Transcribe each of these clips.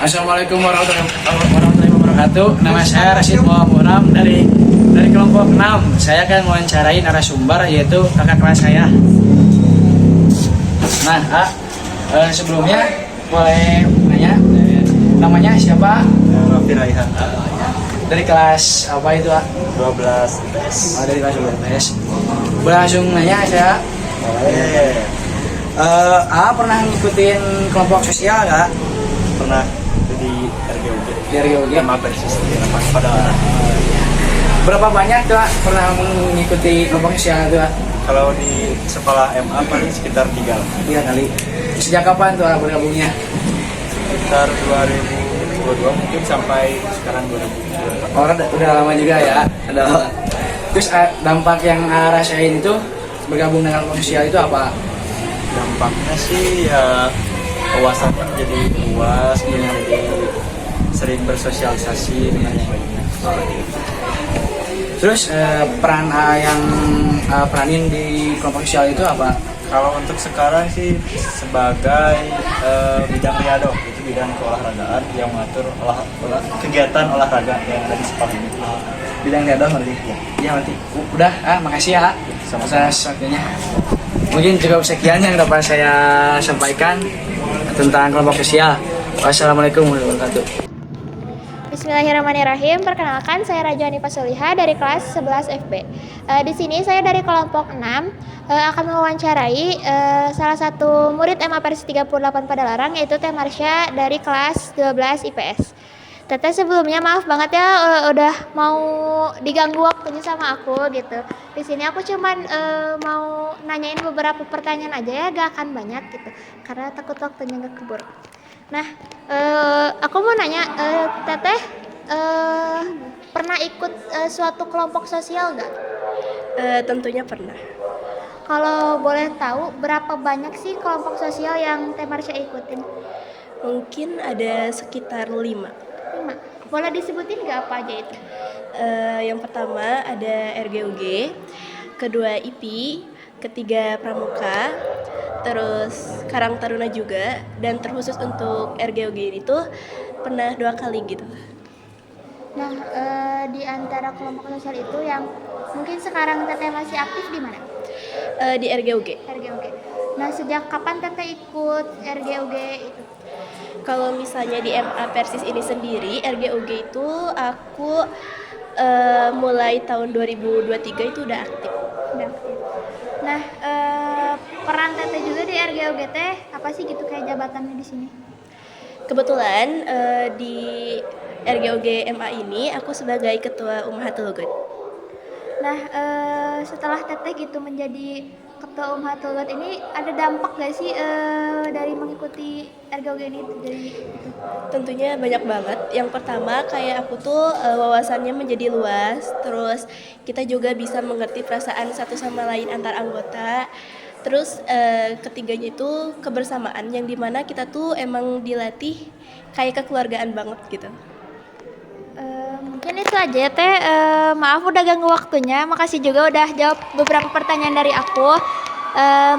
Assalamualaikum warahmatullahi wabarakatuh. Nama saya Rashid Muhammad dari kelompok 6. Saya akan mewawancarai narasumber yaitu kakak kelas saya. Nah, sebelumnya boleh nanya namanya siapa? Raffi Raihan. Dari kelas apa itu, Kak? 12 IPS. Oh, dari kelas 12 IPS. Boleh langsung nanya saya. Pernah ngikutin kelompok sosial nggak? Pernah di RGUG. Di RGUG? Sama persis di pada. Berapa banyak tuh, Kak, pernah mengikuti kelompok sosial itu, Kak? Kalau di sekolah MA paling sekitar 3 lah. 3 kali. Sejak kapan tuh bergabungnya? Sekitar 2022 mungkin sampai sekarang 2022. Orang udah lama juga ya. Terus dampak yang rasain itu bergabung dengan kelompok sosial itu apa? Dampaknya sih ya wawasannya jadi luas, jadi sering bersosialisasi dengan yang lainnya. Terus peran yang peranin di kelompok sosial itu apa? Kalau untuk sekarang sih sebagai bidang riado, itu bidang keolahragaan yang mengatur kegiatan olahraga yang ada di sekolah ini. Bidang riado nanti? Iya nanti. Udah, makasih ya atas waktunya. Mungkin cukup sekian yang dapat saya sampaikan tentang kelompok sosial. Wassalamualaikum warahmatullahi wabarakatuh. Bismillahirrahmanirrahim. Perkenalkan, saya Raja Hanifah Soliha dari kelas 11 FB. Di sini saya dari kelompok 6 akan mewawancarai salah satu murid MA Persis 38 Padalarang, yaitu Teh Marsha dari kelas 12 IPS. Teteh sebelumnya maaf banget ya udah mau diganggu waktunya sama aku gitu. Di sini aku cuman mau nanyain beberapa pertanyaan aja ya, gak akan banyak gitu. Karena takut waktunya gak keburu. Nah, aku mau nanya, Teteh pernah ikut suatu kelompok sosial gak? Tentunya pernah. Kalau boleh tahu berapa banyak sih kelompok sosial yang Teh Marsha ikutin? Mungkin ada sekitar 5. Boleh disebutin gak apa aja itu? Yang pertama ada RGUG, kedua IPI, ketiga Pramuka, terus Karang Taruna juga, dan terkhusus untuk RGUG itu pernah 2 kali gitu. Nah, di antara kelompok sosial itu yang mungkin sekarang Teteh masih aktif di mana? Di RGUG. RGUG. Nah, sejak kapan Teteh ikut RGUG itu? Kalau misalnya di MA Persis ini sendiri, RGUG itu aku mulai tahun 2023 itu udah aktif. Nah, peran Teteh juga di RGUG teh apa sih gitu kayak jabatannya di sini? Kebetulan di RGUG MA ini aku sebagai ketua Ummahatul Ghad. Nah, setelah Teteh gitu menjadi ketua Ummahatul Ghad ini ada dampak gak sih dari mengikuti RGUG ini dari itu? Tentunya banyak banget. Yang pertama kayak aku tuh wawasannya menjadi luas, terus kita juga bisa mengerti perasaan satu sama lain antar anggota. Terus ketiganya itu kebersamaan yang dimana kita tuh emang dilatih kayak kekeluargaan banget gitu. Mungkin itu aja ya Teh, maaf udah ganggu waktunya, makasih juga udah jawab beberapa pertanyaan dari aku.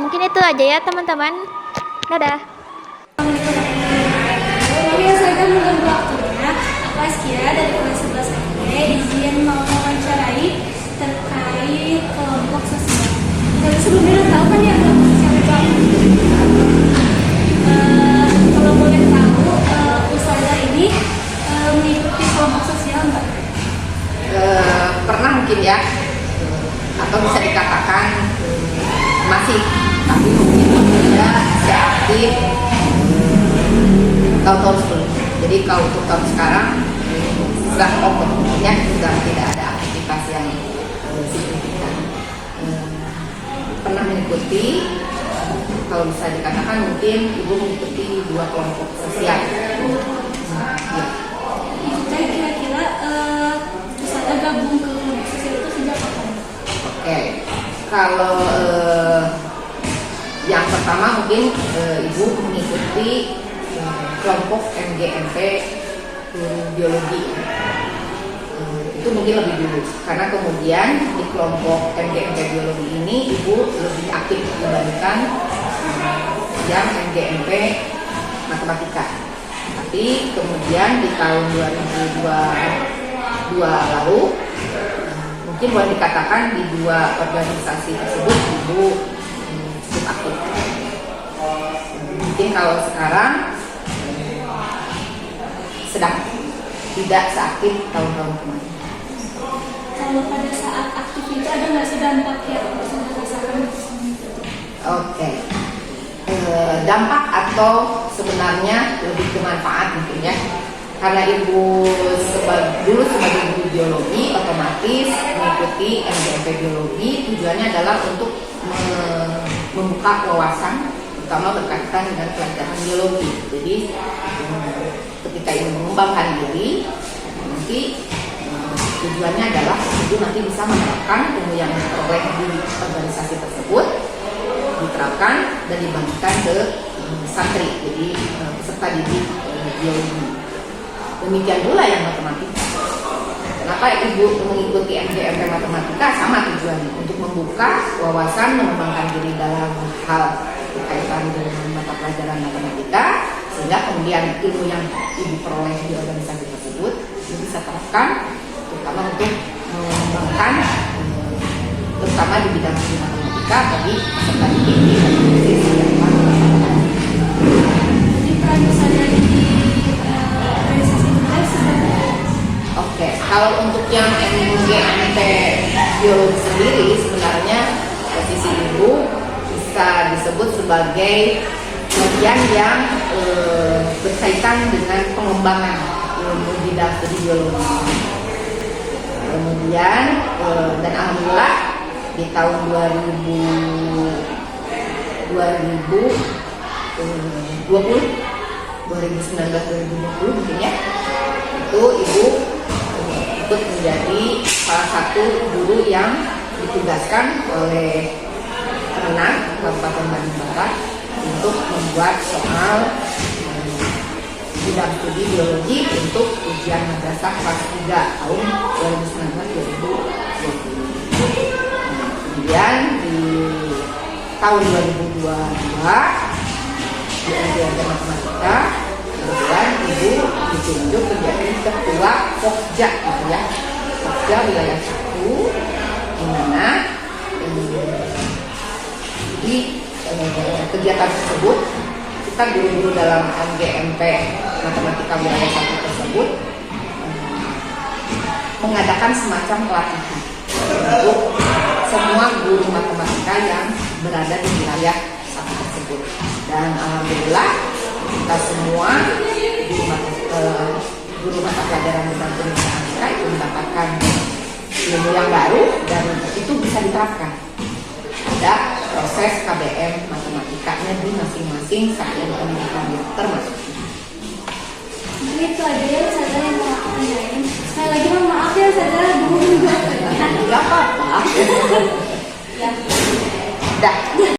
Mungkin itu aja ya teman-teman, dadah. Saya akan mengganggu waktunya. Aku Askia dari kelas 11 SD, izin mau mewawancarai terkait kelompok sosial. Tapi sebelumnya udah tahu kan ya kelompok sosial itu apa? Kalau boleh tahu, Ustazah ini mengikuti kelompok sosial nggak? Pernah mungkin ya, atau bisa dikatakan masih, tapi mungkin tidak seaktif tahun-tahun sebelumnya. Jadi kalau untuk tahun sekarang sudah pokoknya sudah tidak ada aktivitas yang signifikan. Pernah mengikuti, kalau bisa dikatakan mungkin ibu mengikuti 2 kelompok sosial. Ya. Saya kira-kira Ustazah gabung ke kelompok sosial itu sejak kapan? Oke, kalau yang pertama mungkin ibu mengikuti kelompok MGMP biologi. Itu mungkin lebih dulu, karena kemudian di kelompok MGMP biologi ini ibu lebih aktif dibandingkan yang MGMP matematika. Tapi kemudian di tahun 2022 lalu mungkin boleh dikatakan di dua organisasi tersebut Ibu cukup aktif. Mungkin kalau sekarang sedang tidak seaktif tahun-tahun kemarin. Kalau pada saat aktif itu ada nggak sih dampak yang bisa dirasakan? Oke. Dampak atau sebenarnya lebih ke manfaat mungkin ya. Karena Ibu dulu sebagai guru biologi otomatis mengikuti MGMP biologi, tujuannya adalah untuk membuka wawasan terutama berkaitan dengan pelajaran biologi. Jadi ketika Ibu mengembangkan diri, nanti tujuannya adalah Ibu nanti bisa menerapkan ilmu yang diperoleh di organisasi tersebut, diterapkan dan dibagikan ke santri, jadi peserta didik biologi. Demikian pula yang matematika. Kenapa Ibu mengikuti MGMP matematika? Sama tujuannya, untuk membuka wawasan, mengembangkan diri dalam hal berkaitan dengan mata pelajaran matematika, sehingga kemudian ilmu yang Ibu peroleh di organisasi tersebut Ibu bisa terapkan, terutama untuk mengembangkan, terutama di bidang matematika bagi peserta didik di organisasi yang Jadi peran saya di organisasi itu sebenarnya. Oke, kalau untuk yang MGMP biologi sendiri sebenarnya posisi Ibu bisa disebut sebagai bagian yang berkaitan dengan pengembangan ilmu bidang studi biologi. Kemudian dan alhamdulillah di tahun 2020 mungkin ya, itu Ibu ikut menjadi salah satu guru yang ditugaskan oleh Renang Kabupaten Bandung Barat untuk membuat soal bidang studi biologi untuk ujian madrasah kelas 3 tahun 2019-2020. Kemudian di tahun 2022 di MGMP matematika, kemudian Ibu ditunjuk menjadi ketua Pokja, gitu ya, Pokja wilayah 1, di mana di kegiatan tersebut kita guru-guru dalam MGMP matematika wilayah 1 tersebut mengadakan semacam pelatihan untuk semua guru matematika yang berada di wilayah 1 tersebut. Dan alhamdulillah kita semua guru mata pelajaran bidang matematika itu mendapatkan ilmu yang baru dan itu bisa diterapkan. Ada proses KBM matematikanya di masing-masing satuan pendidikan termasuk. Mungkin itu aja ya saya yang mau aku tanyain. Sekali lagi mohon maaf ya saya dulu juga. Tidak apa-apa. Ya. Dah.